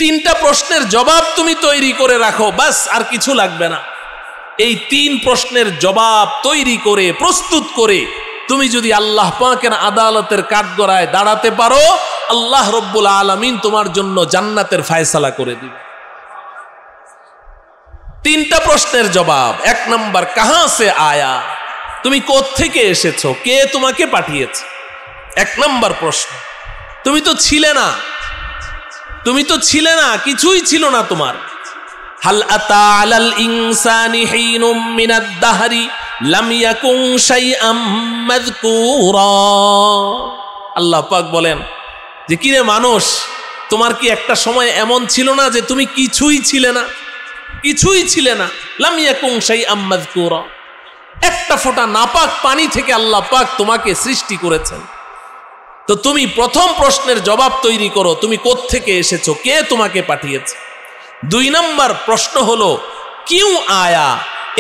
তিনটা প্রশ্নের জবাব তুমি তৈরি করে রাখো, বাস আর কিছু লাগবে না। এই 3 প্রশ্নের জবাব তৈরি করে প্রস্তুত করে তুমি যদি আল্লাহ পাকের আদালতের কাঠগড়ায় দাঁড়াতে পারো, আল্লাহ রব্বুল আলামিন তোমার জন্য জান্নাতের ফায়সালা করে দিবে। 3টা প্রশ্নের জবাব। 1 নম্বর, কাহা সে আয়া, তুমি কোত্থেকে এসেছো, কে তোমাকে পাঠিয়েছে? 1 নম্বর প্রশ্ন। তুমি তো ছিলে না, কিছুই ছিল না তোমার। হাল আতা আলাল ইনসানি হিনুম মিনাদ দাহরি লাম ইয়াকুন শাইআম মাযকুরা। আল্লাহ পাক বলেন যে কিরে মানুষ, তোমার কি একটা সময় এমন ছিল না যে তুমি কিছুই ছিলে না? লাম ইয়াকুন শাইআম মাযকুরা। একটা ফোঁটা নাপাক পানি থেকে আল্লাহ পাক তোমাকে সৃষ্টি করেছেন। তো তুমি প্রথম প্রশ্নের জবাব তৈরি করো, তুমি কোত্থেকে এসেছো, কে তোমাকে পাঠিয়েছে। 2 নম্বর প্রশ্ন হলো কিউ আয়া,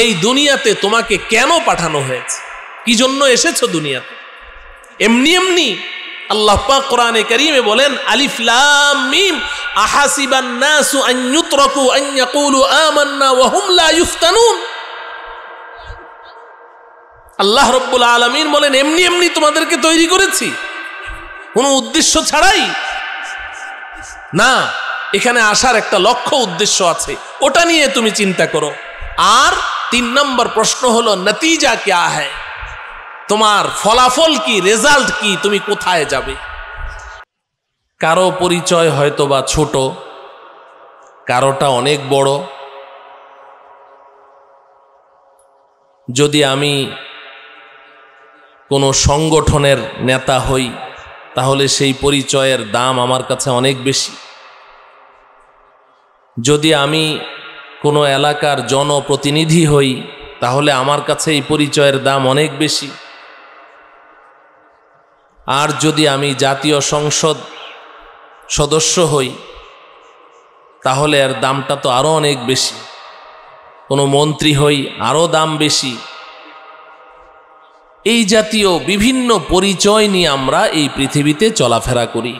এই দুনিয়াতে তোমাকে কেন পাঠানো হয়েছে, কি জন্য এসেছো দুনিয়াতে? এমনি আল্লাহ পাক কোরআনে কারীমে বলেন আলিফ লাম মিম আহাসিবান নাসু আন ইউতরাকু আন ইয়াকুলু আমান্না ওয়া হুম লা ইফতানুন। আল্লাহ রাব্বুল আলামিন বলেন এমনি তোমাদেরকে তৈরি করেছি, কোনো উদ্দেশ্য ছাড়াই না। এখানে আসার একটা লক্ষ্য উদ্দেশ্য আছে, ওটা নিয়ে তুমি চিন্তা করো। আর 3 নম্বর প্রশ্ন হলো নতিজা ক্যা হ্যায়, তোমার ফলাফল কি, রেজাল্ট কি, তুমি কোথায় যাবে। কারো পরিচয় হয়তো বা ছোট, কারোটা অনেক বড়। যদি আমি কোনো সংগঠনের নেতা হই, তাহলে সেই পরিচয়ের দাম আমার কাছে অনেক বেশি। যদি আমি কোনো এলাকার জনপ্রতিনিধি হই, তাহলে আমার কাছে এই পরিচয়ের দাম অনেক বেশি। আর যদি আমি জাতীয় সংসদ সদস্য হই, তাহলে এর দামটা তো আরো অনেক বেশি। কোনো মন্ত্রী হই, আরো দাম বেশি। এই জাতীয় বিভিন্ন পরিচয় নিয়ে আমরা এই পৃথিবীতে চলাফেরা করি।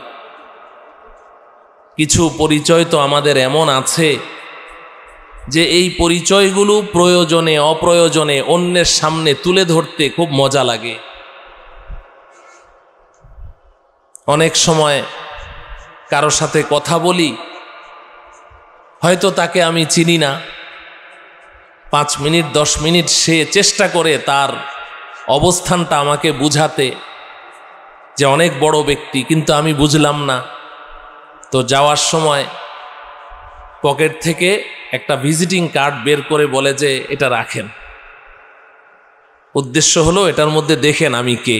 কিছু পরিচয় তো আমাদের এমন আছে যে এই পরিচয়গুলো প্রয়োজনে অপ্রয়োজনে অন্যের সামনে তুলে ধরতে খুব মজা লাগে। অনেক সময় কারো সাথে কথা বলি, হয়তো তাকে আমি চিনি না, 5 মিনিট 10 মিনিট সে চেষ্টা করে তার অবস্থানটা আমাকে বুঝাতে যে অনেক বড় ব্যক্তি, কিন্তু আমি বুঝলাম না। তো যাওয়ার সময় পকেট থেকে একটা ভিজিটিং কার্ড বের করে বলে যে এটা রাখেন, উদ্দেশ্য হলো এটার মধ্যে দেখেন আমি কে।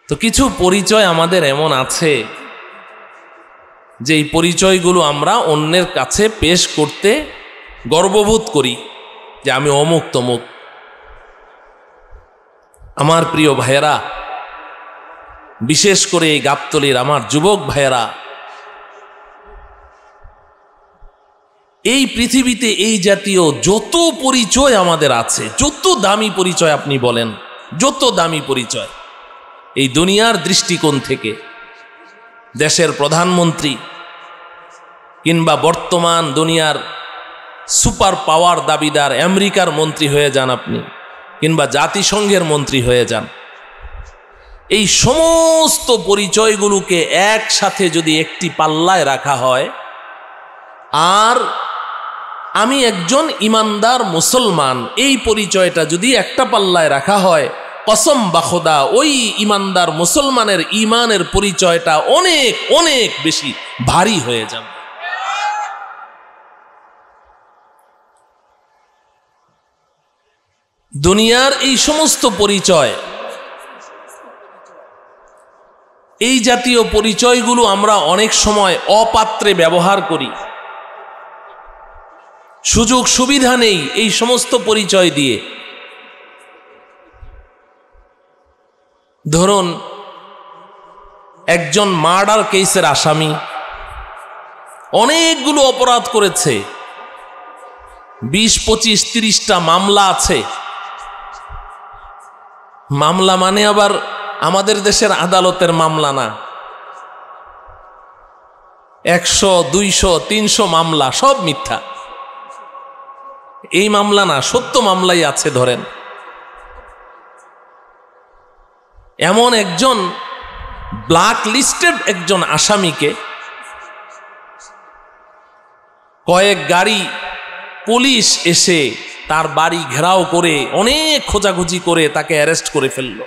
তো কিছু পরিচয় আমাদের এমন আছে যে এই পরিচয়গুলো আমরা অন্যের কাছে পেশ করতে গর্ববোধ করি যে আমি অমুক তমুক। আমার প্রিয় ভাইয়েরা, বিশেষ করে এই গাবতলীর আমার যুবক ভাইয়েরা, এই পৃথিবীতে এই জাতীয় যত পরিচয় আমাদের আছে, যত দামি পরিচয় আপনি বলেন, যত দামি পরিচয় এই দুনিয়ার দৃষ্টিকোণ থেকে, দেশের প্রধানমন্ত্রী কিংবা বর্তমান দুনিয়ার সুপার পাওয়ার দাবিদার আমেরিকার মন্ত্রী হয়ে যান আপনি, কিংবা জাতিসংঘের মন্ত্রী হয়ে যান, এই সমস্ত পরিচয়গুলোকে একসাথে যদি একটি পাল্লায় রাখা হয়, আর আমি একজন ইমানদার মুসলমান, এই পরিচয়টা যদি একটা পাল্লায় রাখা হয়, কসম বা খোদা ওই ইমানদার মুসলমানের ইমানের পরিচয়টা অনেক অনেক বেশি ভারী হয়ে যাবে। দুনিয়ার এই সমস্ত পরিচয়, এই জাতীয় পরিচয়গুলো আমরা অনেক সময় অপাত্রে ব্যবহার করি। সুযোগ সুবিধা নেই এই সমস্ত পরিচয় দিয়ে। ধরুন একজন মার্ডার কেসের আসামি, অনেকগুলো অপরাধ করেছে, 20, 25, 30টা মামলা আছে। মামলা মানে আবার আমাদের দেশের আদালতের মামলা না, 100, 200, 300 মামলা সব মিথ্যা। এই মামলা না, সত্য মামলাই আছে ধরেন। এমন একজন ব্ল্যাক লিস্টেড একজন আসামিকে কয়েক গাড়ি পুলিশ এসে তার বাড়ি ঘেরাও করে অনেক খোঁজাখুঁজি করে তাকে অ্যারেস্ট করে ফেলল।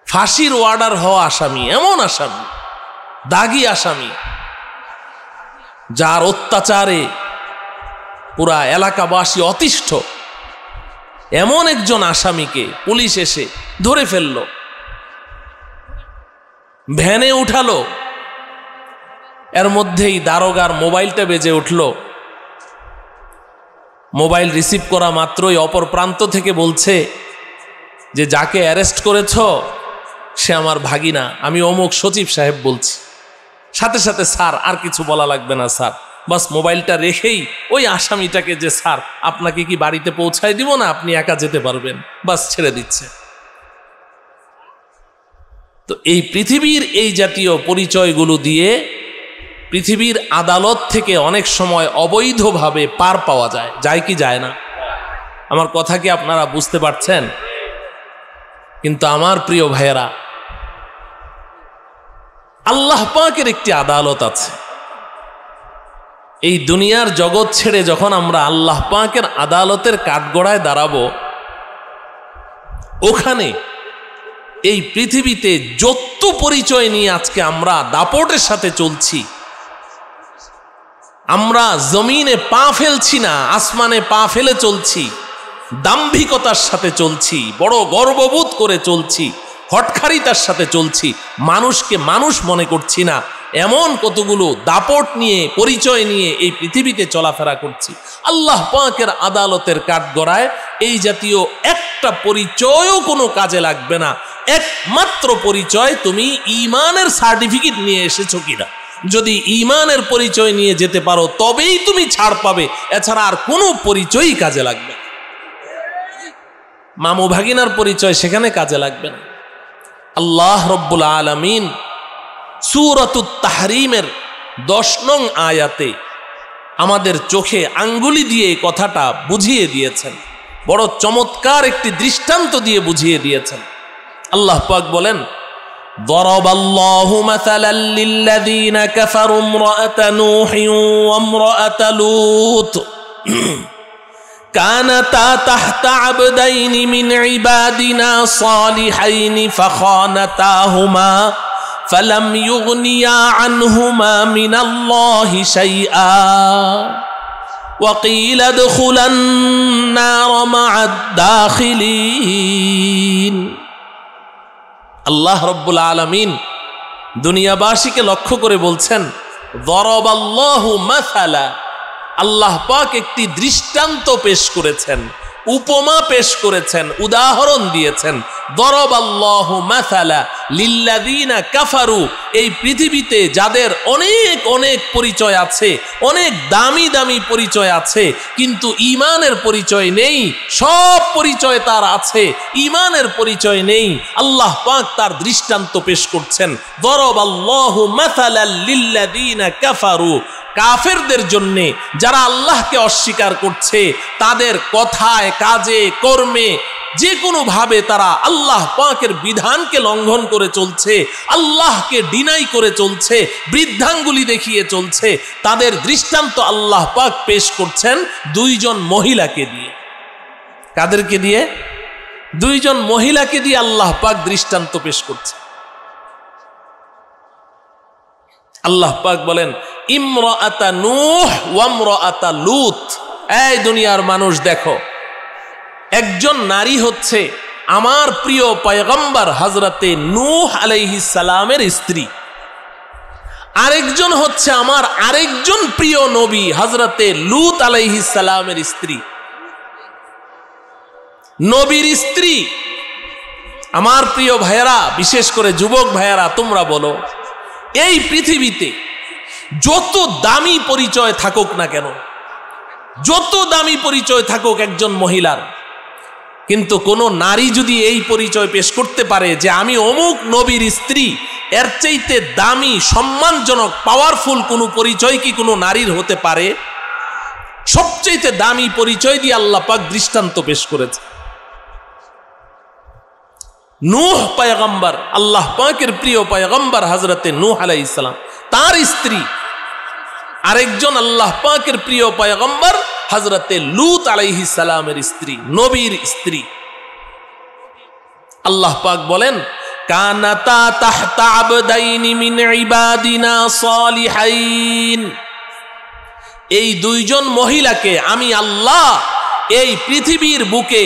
ফাঁসির অর্ডার হওয়া আসামি, এমন আসামি, দাগী আসামি, যার অত্যাচারে পুরা এলাকাবাসী অতিষ্ঠ, এমন একজন আসামিকে পুলিশ এসে ধরে ফেলল, ভ্যানে উঠালো। এর মধ্যেই দারোগার মোবাইলটা বেজে উঠল। মোবাইল রিসিভ করা মাত্রই অপর প্রান্ত থেকে বলছে যে যাকে অ্যারেস্ট করেছ সে আমার ভাগিনা, আমি অমুক সচিব সাহেব বলছি। সাথে সাথে স্যার, আর কিছু বলা লাগবে না স্যার, বাস মোবাইলটা রেখেই ওই আসামিটাকে যে স্যার আপনাকে কি বাড়িতে পৌঁছায় দিব না, আপনি একা যেতে পারবেন, বাস ছেড়ে দিচ্ছে। তো এই পৃথিবীর এই জাতীয় পরিচয়গুলো দিয়ে পৃথিবীর আদালত থেকে অনেক সময় অবৈধভাবে পার পাওয়া যায়, যায় কি যায় না? আমার কথা কি আপনারা বুঝতে পারছেন? কিন্তু আমার প্রিয় ভাইয়েরা, আল্লাহ পাকের একটি আদালত আছে। এই দুনিয়ার জগৎ ছেড়ে যখন আমরা আল্লাহ পাকের আদালতের কাঠগড়ায় দাঁড়াবো, ওখানে এই পৃথিবীতে যত পরিচয় নিয়ে আজকে আমরা দাপটের সাথে চলছি, আমরা জমিনে পা ফেলছি না, আসমানে পা ফেলে চলছি, দাম্ভিকতার সাথে চলছি, বড় গর্ববোধ করে চলছি, হটখারিতার সাথে চলছি, মানুষকে মানুষ মনে করছি না, এমন কতগুলো দাপট নিয়ে পরিচয় নিয়ে এই পৃথিবীতে চলাফেরা করছি। আল্লাহ পাকের আদালতের কাঠগড়ায় এই জাতীয় একটা পরিচয়ও কোনো কাজে লাগবে না। একমাত্র পরিচয় তুমি ঈমানের সার্টিফিকেট নিয়ে এসেছো কিনা। যদি ঈমানের পরিচয় নিয়ে যেতে পারো তবেই তুমি ছাড় পাবে, এছাড়া আর কোনো পরিচয়ই কাজে লাগবে না। মামু ভাগিনার পরিচয় সেখানে কাজে লাগবে না। আল্লাহ রব্বুল আলামিন সূরাতুত তাহরিমের 10 নং আয়াতে আমাদের চোখে আঙ্গুলি দিয়ে এই কথাটা বুঝিয়ে দিয়েছেন, বড় চমৎকার একটি দৃষ্টান্ত দিয়ে বুঝিয়ে দিয়েছেন। আল্লাহ পাক বলেন, দরাবাল্লাহু মাসালাল লিল্লাযীনা কাফারু ইমরাআতা নূহিন ওয়া ইমরাআতা লূত কানাতা তাহতা আবদাইনি মিন ইবাদিনা সালিহাইনি ফাখানাতাহুমা ফালাম ইউগনিয়া আনহুমা মিনাল্লাহি শাইআ ওয়া কিলা দুখুলান নার মা'আদ দাখিলিন। আল্লাহ রব্বুল আলামিন দুনিয়াবাসীকে লক্ষ্য করে বলছেন, দরাবাল্লাহু মাসালা, আল্লাহ পাক একটি দৃষ্টান্ত পেশ করেছেন, উপমা পেশ করেছেন, উদাহরণ দিয়েছেন। দরাবাল্লাহু মাসালা লিল্লাযীনা কাফারু, এই পৃথিবীতে যাদের অনেক অনেক পরিচয় আছে, অনেক দামি দামি পরিচয় আছে, কিন্তু ঈমানের পরিচয় নেই। সব পরিচয় তার আছে, ঈমানের পরিচয় নেই। আল্লাহ পাক তার দৃষ্টান্ত পেশ করছেন। দরাবাল্লাহু মাসালাল লিল্লাযীনা কাফারু, কাফেরদের জন্যে, যারা আল্লাহকে অস্বীকার করছে, তাদের কথায়, কাজে, কর্মে যে কোনো ভাবে তারা আল্লাহ পাকের বিধানকে লঙ্ঘন করে চলছে, আল্লাহকে ডিনাই করে চলছে, বৃদ্ধাঙ্গুলি দেখিয়ে চলছে, তাদের দৃষ্টান্ত আল্লাহ পাক পেশ করছেন 2 জন মহিলাকে দিয়ে। কাদেরকে দিয়ে? 2 জন মহিলাকে দিয়ে আল্লাহ পাক দৃষ্টান্ত পেশ করছে। আল্লাহ পাক বলেন, ইমরাআতা নূহ ওয়া ইমরাআতা লূত। এই দুনিয়ার মানুষ দেখো, একজন নারী হচ্ছে আমার প্রিয় পয়গম্বর হযরতে নূহ আলাইহিস সালামের স্ত্রী, আরেকজন হচ্ছে আমার আরেকজন প্রিয় নবী হযরতে লূত আলাইহিস সালামের স্ত্রী। নবীর স্ত্রী। আমার প্রিয় ভাইয়েরা, বিশেষ করে যুবক ভাইয়েরা, তোমরা বলো, এই পৃথিবীতে যত দামি পরিচয় থাকুক না কেন, যত দামি পরিচয় থাকুক একজন মহিলার, কিন্তু কোন নারী যদি এই পরিচয় পেশ করতে পারে যে আমি অমুক নবীর স্ত্রী, এর চাইতে দামি, সম্মানজনক, পাওয়ারফুল কোনো পরিচয় কি কোনো নারীর হতে পারে? সবচাইতে দামি পরিচয় দিয়ে আল্লাহ পাক দৃষ্টান্ত পেশ করেছে। নূহ পয়গম্বর, আল্লাহ পাকের প্রিয় পয়গম্বর হযরতে নূহ আলাইহিস সালাম, তার স্ত্রী আরেকজন আল্লাহ পাকের প্রিয় পয়গম্বর হযরতে লূত আলাইহিস সালামের স্ত্রী, নবীর স্ত্রী। আল্লাহ পাক বলেন, কানাতা তাহতা আবদাইনি মিন ইবাদিনা সালিহাইন। এই দুইজন মহিলাকে আমি আল্লাহ এই পৃথিবীর বুকে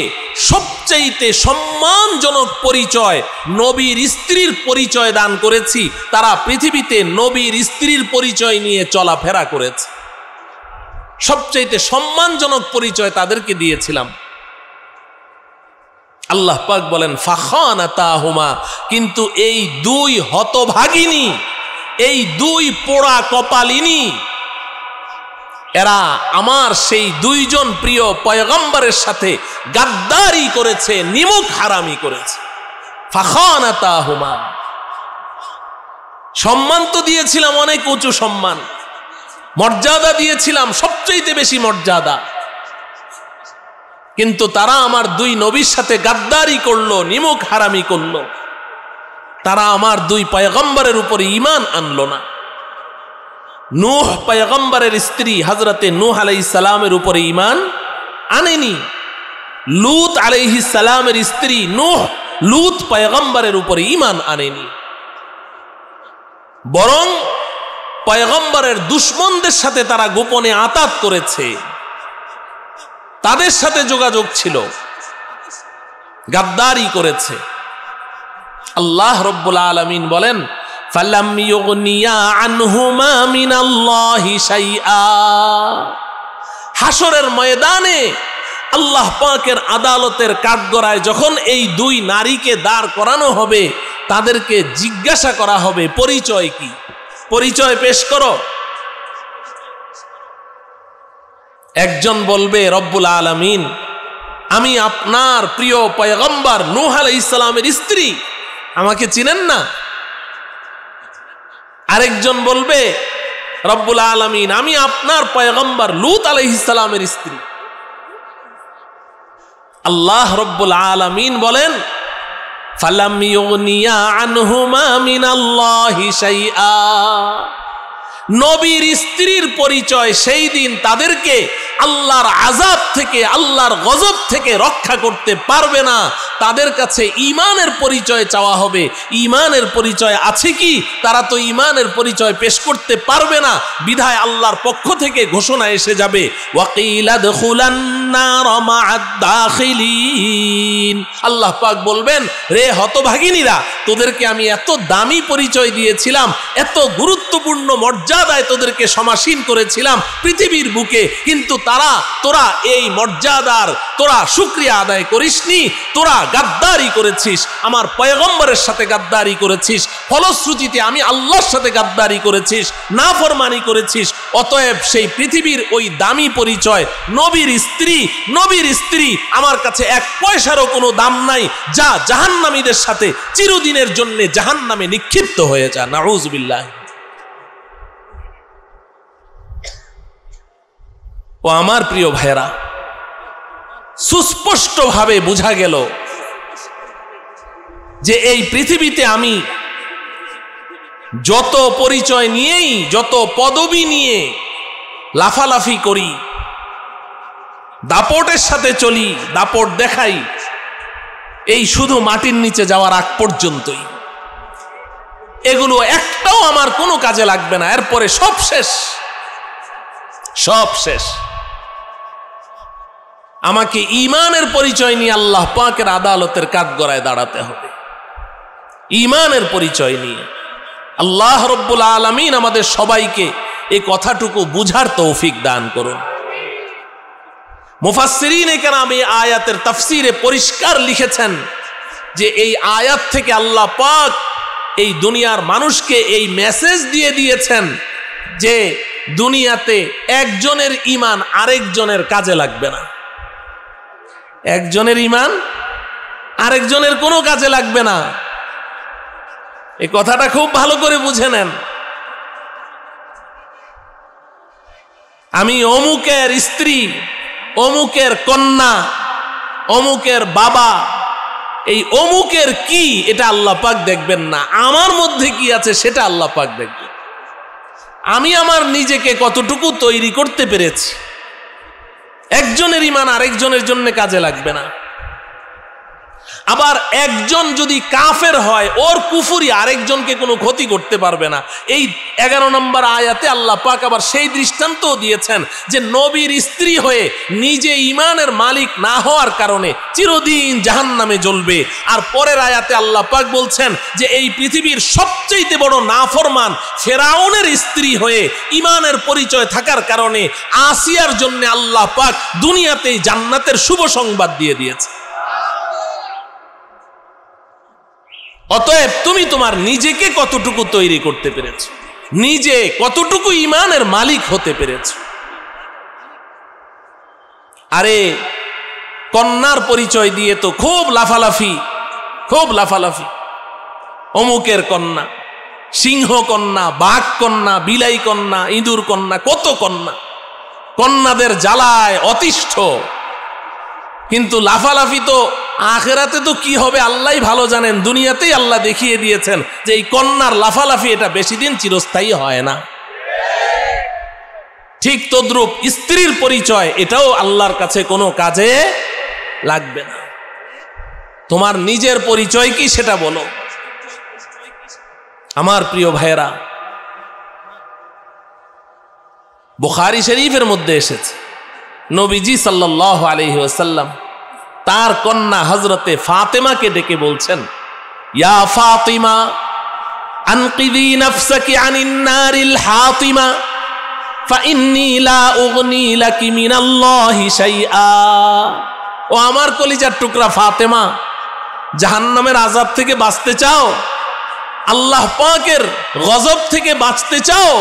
সবচাইতে সম্মানজনক পরিচয়, নবীর স্ত্রীর পরিচয় দান করেছি। তারা পৃথিবীতে নবীর স্ত্রীর পরিচয় নিয়ে চলাফেরা করেছে। সবচাইতে সম্মানজনক পরিচয় তাদেরকে দিয়েছিলাম। আল্লাহ পাক বলেন, ফাখানাতাহুমা, কিন্তু এই দুই হতভাগিনী, এই দুই পোড়া কপালিনী, এরা আমার সেই দুইজন প্রিয় পয়গম্বরের সাথে গাদ্দারি করেছে, নিমুখ হারামি করেছে। ফাখানাতাহুমা, সম্মান তো দিয়েছিলাম অনেক উঁচু সম্মান, মর্যাদা দিয়েছিলাম সবচেয়ে বেশি মর্যাদা, কিন্তু তারা আমার দুই নবীর সাথে গাদ্দারি করলো, নিমুখ হারামি করলো। তারা আমার দুই পয়গম্বরের উপরে ঈমান আনলো না। নূহ পয়গম্বরের স্ত্রী হযরতে নূহ আলাইহিস সালামের উপরে ঈমান আনেনি। লূত আলাইহিস সালামের স্ত্রী নূহ, লূত পয়গম্বরের উপরে ঈমান আনেনি, বরং পয়গম্বরের দুশমনদের সাথে তারা গোপনে আতাত করেছে, তাদের সাথে যোগাযোগ ছিল, গাদ্দারি করেছে। আল্লাহ রাব্বুল আলামিন বলেন, ফালাম ইউগনিয়া আনহুমা মিনাল্লাহি শাইআ। হাসরের ময়দানে আল্লাহ পাকের আদালতের কাঠগড়ায় যখন এই দুই নারীকে দাঁড় করানো হবে, তাদেরকে জিজ্ঞাসা করা হবে, পরিচয় কি? পরিচয় পেশ করো। একজন বলবে, রব্বুল আলামিন, আমি আপনার প্রিয় পয়গম্বর নূহ আলাইহিস সালামের স্ত্রী, আমাকে চিনেন না? আরেকজন বলবে, রব্বুল আলামিন, আমি আপনার পয়গম্বর লূত আলাইহিস সালামের স্ত্রী। আল্লাহ রব্বুল আলামিন বলেন, ফালাম ইউগনিয়া আনহুমা মিনাল্লাহি শাইআ। নবীর স্ত্রীর পরিচয় সেই দিন তাদেরকে আল্লাহর আযাব থেকে, আল্লাহর গজব থেকে রক্ষা করতে পারবে না। তাদের কাছে ঈমানের পরিচয় চাওয়া হবে। ঈমানের পরিচয় আছে কি? তারা তো ঈমানের পরিচয় পেশ করতে পারবে না। বিধায় আল্লাহর পক্ষ থেকে ঘোষণা এসে যাবে, ওয়াকিলা দুখুলান নার মা'আদ দাখিলিন। আল্লাহ পাক বলবেন, রে হতভাগিনীরা, তোদেরকে আমি এত দামি পরিচয় দিয়েছিলাম, এত গুরুত্বপূর্ণ মর্যাদায় তোদেরকে সমাসীন করেছিলাম পৃথিবীর বুকে, কিন্তু তোরা এই মর্যাদার তোরা শুকরিয়া আদায় করিসনি। তোরা গাদ্দারি করেছিস, আমার পয়গম্বরের সাথে গাদ্দারি করেছিস, ফলশ্রুতিতে আমি আল্লাহর সাথে গাদ্দারি করেছিস, নাফরমানি করেছিস। অতএব সেই পৃথিবীর ওই দামি পরিচয় নবীর স্ত্রী আমার কাছে এক পয়সারও কোনো দাম নাই। যা জাহান্নামীদের সাথে চিরদিনের জন্য জাহান্নামে নিক্ষিপ্ত হয়ে যা। নাউযুবিল্লাহ। ও আমার প্রিয় ভাইরা, সুস্পষ্টভাবে বোঝা গেল যে এই পৃথিবীতে আমি যত পরিচয় নিয়েই, যত পদবি নিয়ে লাফালাফি করি, দাপটের সাথে চলি, দাপট দেখাই, এই শুধু মাটির নিচে যাওয়ার আগ পর্যন্তই। এগুলো একটাও আমার কোনো কাজে লাগবে না। এরপরে সব শেষ, সব শেষ। আমাকে ঈমানের পরিচয় নিয়ে আল্লাহ পাকের আদালতের কাঠগড়ায় দাঁড়াতে হবে। ঈমানের পরিচয় নিয়ে আল্লাহ রব্বুল আলামিন আমাদের সবাইকে এই কথাটুকু বুঝার তৌফিক দান করুন। মুফাসসিরিনে কেরাম এই আয়াতের তাফসিরে পরিষ্কার লিখেছেন যে এই আয়াত থেকে আল্লাহ পাক এই দুনিয়ার মানুষকে এই মেসেজ দিয়ে দিয়েছেন যে দুনিয়াতে একজনের ঈমান আরেকজনের কাজে লাগবে না। একজনের ঈমান আরেকজনের কোনো কাজে লাগবে না। এই কথাটা খুব ভালো করে বুঝে নেন। আমি অমুকের স্ত্রী, অমুকের কন্যা, অমুকের বাবা, এই অমুকের কি এটা আল্লাহ পাক দেখবেন না, আমার মধ্যে কি আছে সেটা আল্লাহ পাক দেখবেন। আমি আমার নিজেকে কতটুকু তৈরি করতে পেরেছি। একজনের ঈমান আরেকজনের জন্য কাজে লাগবে না। আবার একজন যদি কাফের হয়, ওর কুফরি আরেকজনকে কোনো ক্ষতি করতে পারবে না। এই 11 নম্বর আয়াতে আল্লাহ পাক আবার সেই দৃষ্টান্তও দিয়েছেন যে নবীর স্ত্রী হয়ে নিজে ঈমানের মালিক না হওয়ার কারণে চিরদিন জাহান্নামে জ্বলবে। আর পরের আয়াতে আল্লাহ পাক বলছেন যে এই পৃথিবীর সবচেয়ে বড় নাফরমান ফেরাউনের স্ত্রী হয়ে ঈমানের পরিচয় থাকার কারণে আসিয়ার জন্য আল্লাহ পাক দুনিয়াতেই জান্নাতের শুভ সংবাদ দিয়ে দিয়েছে। অতএব তুমি তোমার নিজেকে কতটুকু তৈরি করতে পেরেছো, নিজে কতটুকু ঈমানের মালিক হতে পেরেছো। আরে কন্যার পরিচয় দিয়ে তো খুব লাফালাফি, খুব লাফালাফি। অমুকের কন্যা, সিংহ কন্যা, বাঘ কন্যা, বিলাই কন্যা, ইঁদুর কন্যা, কত কন্যা, কন্যাদের জ্বালায় অতিষ্ঠ। কিন্তু লাফালাফি তো আখিরাতে তো কি হবে আল্লাহই ভালো জানেন। দুনিয়াতেই আল্লাহ দেখিয়ে দিয়েছেন যে এই কন্যার লাফালাফি এটা বেশি দিন চিরস্থায়ী হয় না। ঠিক তদ্রূপ স্ত্রীর পরিচয়, এটাও আল্লাহর কাছে কোনো কাজে লাগবে না। তোমার নিজের পরিচয় কি সেটা বলো। আমার প্রিয় ভাইয়েরা, বুখারী শরীফের মধ্যে এসেছে নবীজি সাল্লাল্লাহু আলাইহি ওয়াসাল্লাম তার কন্যা হযরতে ফাতেমাকে ডেকে বলছেন, ইয়া ফাতিমা আনকিযি নাফসাকি আনিন নারিল হাতিমা ফাইন্নী লা উগনি লাকি মিনাল্লাহি শাইআ। ও আমার কলিজার টুকরা ফাতেমা, জাহান্নামের আযাব থেকে বাঁচতে চাও, আল্লাহ পাকের গজব থেকে বাঁচতে চাও,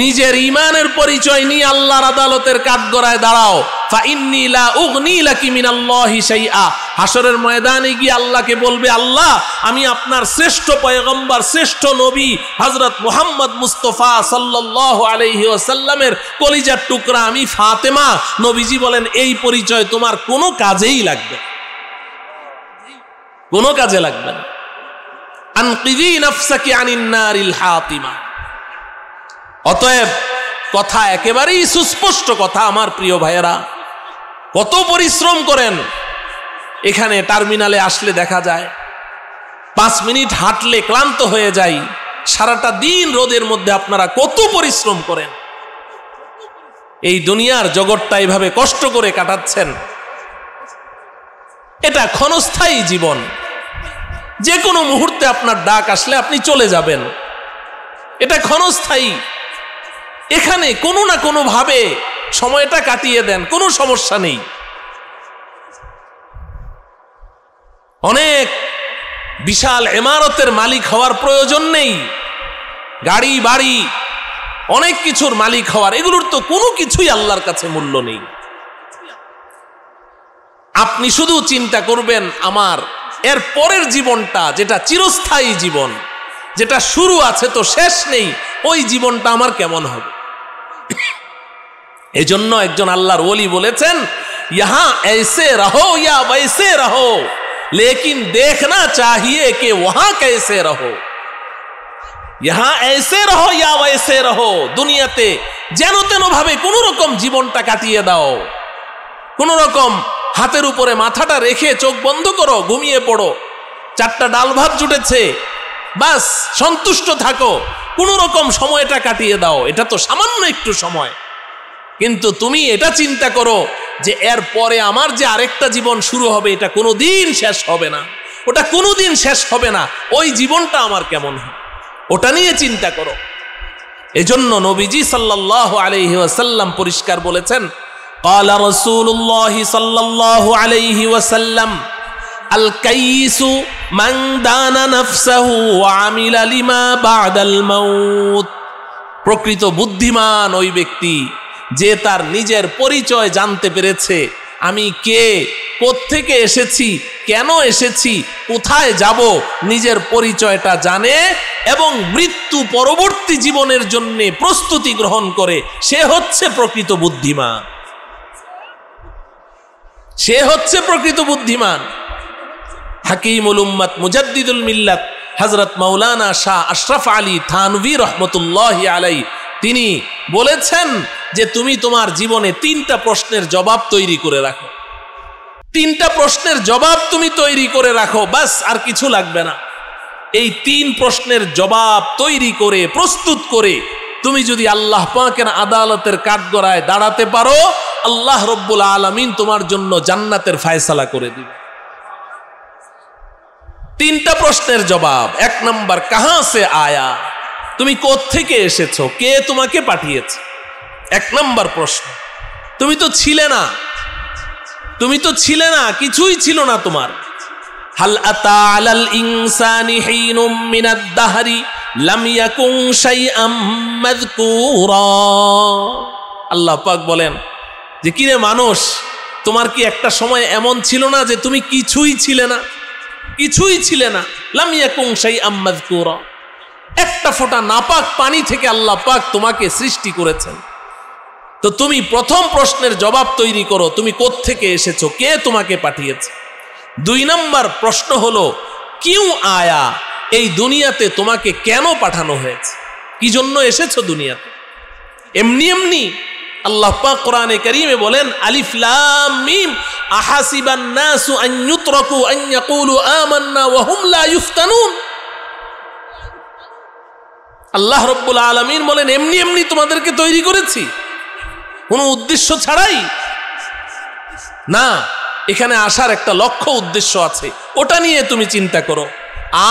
নিজের ঈমানের পরিচয় নিয়ে আল্লাহর আদালতের কাঠগড়ায় দাঁড়াও। ফাইন্নী লা উগনি লাকি মিনাল্লাহি শাইআ। হাসরের ময়দানে গিয়ে আল্লাহকে বলবে, আল্লাহ আমি আপনার শ্রেষ্ঠ পয়গম্বর, শ্রেষ্ঠ নবী হযরত মুহাম্মদ মুস্তাফা সাল্লাল্লাহু আলাইহি ওয়াসাল্লামের কলিজার টুকরা আমি ফাতেমা। নবীজি বলেন এই পরিচয় তোমার কোনো কাজেই লাগবে না, কোনো কাজে লাগবে না। আনকিযি নাফসাকি আনিন নারিল হাতিমা। অতএব কথা একেবারেই সুস্পষ্ট কথা। আমার প্রিয় ভাইয়েরা, কত পরিশ্রম করেন। এখানে টার্মিনালে আসলে দেখা যায় 5 মিনিট হাঁটলে ক্লান্ত হয়ে যাই। সারাটা দিন রোদের মধ্যে আপনারা কত পরিশ্রম করেন। এই দুনিয়ার জগৎটা এইভাবে কষ্ট করে কাটাচ্ছেন। এটা ক্ষণস্থায়ী জীবন। যে কোনো মুহূর্তে আপনার ডাক আসলে আপনি চলে যাবেন। এটা ক্ষণস্থায়ী। এখানে কোনো না কোনো ভাবে সময়টা কাটিয়ে দেন, কোনো সমস্যা নেই। অনেক বিশাল ইমারতের মালিক হওয়ার প্রয়োজন নেই, গাড়ি বাড়ি অনেক কিছুর মালিক হওয়ার, এগুলোর তো কোনো কিছুই আল্লাহর কাছে মূল্য নেই। আপনি শুধু চিন্তা করবেন আমার এর পরের জীবনটা, যেটা চিরস্থায়ী জীবন, যেটা শুরু আছে তো শেষ নেই, ওই জীবনটা আমার কেমন হবে। এজন্য একজন আল্লাহর ওলি বলেছেন, ইহা ऐसे रहो या वैसे रहो लेकिन देखना चाहिए कि वहां कैसे रहो। ইহা ऐसे रहो या वैसे रहो। দুনিয়াতে যেন তেন ভাবে কোন রকম জীবনটা কাটিয়ে দাও, কোন রকম হাতের উপরে মাথাটা রেখে চোখ বন্ধ করো, ঘুমিয়ে পড়ো, 4টা ডাল ভাত জুটেছে, বাস সন্তুষ্ট থাকো, কোন রকম সময়টা কাটিয়ে দাও। এটা তো সামান্য একটু সময়, কিন্তু তুমি এটা চিন্তা করো যে এর পরে আমার যে আরেকটা জীবন শুরু হবে, এটা কোনোদিন শেষ হবে না, ওটা কোনোদিন শেষ হবে না। ওই জীবনটা আমার কেমন হবে ওটা নিয়ে চিন্তা করো। এজন্য নবীজি সাল্লাল্লাহু আলাইহি ওয়াসাল্লাম পরিষ্কার বলেছেন, ক্বালা রাসূলুল্লাহ সাল্লাল্লাহু আলাইহি ওয়াসাল্লাম আল কাইসু মান দানা নাফসাহু ওয়া আমিলা লিমা বা'দাল মাউত। প্রকৃত বুদ্ধিমান ওই ব্যক্তি যে তার নিজের পরিচয় জানতে পেরেছে, আমি কে, কোত্থেকে এসেছি, কেন এসেছি, কোথায় যাব, নিজের পরিচয়টা জানে এবং মৃত্যু পরবর্তী জীবনের জন্য প্রস্তুতি গ্রহণ করে, সে হচ্ছে প্রকৃত বুদ্ধিমান। সে হচ্ছে প্রকৃত বুদ্ধিমান। হাকিমুল উম্মত মুজাদ্দিদুল মিল্লাত হযরত মাওলানা শাহ আশরাফ আলী থানভী রহমতুল্লাহি আলাইহি তিনি বলেছেন যে তুমি তোমার জীবনে 3টা প্রশ্নের জবাব তৈরি করে রাখো। 3টা প্রশ্নের জবাব তুমি তৈরি করে রাখো, বাস আর কিছু লাগবে না। এই 3 প্রশ্নের জবাব তৈরি করে প্রস্তুত করে তুমি যদি আল্লাহ পাকের আদালতের কাঠগড়ায় দাঁড়াতে পারো, আল্লাহ রব্বুল আলামিন তোমার জন্য জান্নাতের ফয়সালা করে দিবে। 3টা প্রশ্নের জবাব। 1 নাম্বার, কাহা সে আয়া, তুমি কোত্থেকে এসেছো, কে তোমাকে পাঠিয়েছে? 1 নাম্বার প্রশ্ন। তুমি তো ছিলে না, তুমি তো ছিলে না, কিছুই ছিল না তোমার। হাল আতা আলাল ইনসানি হিনুম মিনাদ দাহরি লাম ইয়াকুন শাইআম মাযকুরা। আল্লাহ পাক বলেন যে কিরে মানুষ, তোমার কি একটা সময় এমন ছিল না যে তুমি কিছুই ছিলে না, কিছুই ছিলে না। লাম ইয়াকুন শাইআম মাযকুরা, একটা ফোঁটা নাপাক পানি থেকে আল্লাহ পাক তোমাকে সৃষ্টি করেছেন। তো তুমি প্রথম প্রশ্নের জবাব তৈরি করো, তুমি কোত্থেকে এসেছো, কে তোমাকে পাঠিয়েছে। 2 নাম্বার প্রশ্ন হলো কিউ আয়া, এই দুনিয়াতে তোমাকে কেন পাঠানো হয়েছে, কি জন্য এসেছো দুনিয়াতে? এমনি এমনি? আল্লাহ পাক কোরআনে কারীমে বলেন আলিফ লাম মিম আহাসিবান নাসু আন ইউতরাকু আন ইয়াকুলু আমান্না ওয়া হুম লা ইফতানুন। আল্লাহ রাব্বুল আলামিন বলেন এমনি এমনি তোমাদেরকে তৈরি করেছি, কোনো উদ্দেশ্য ছাড়াই না। এখানে আসার একটা লক্ষ্য উদ্দেশ্য আছে, ওটা নিয়ে তুমি চিন্তা করো।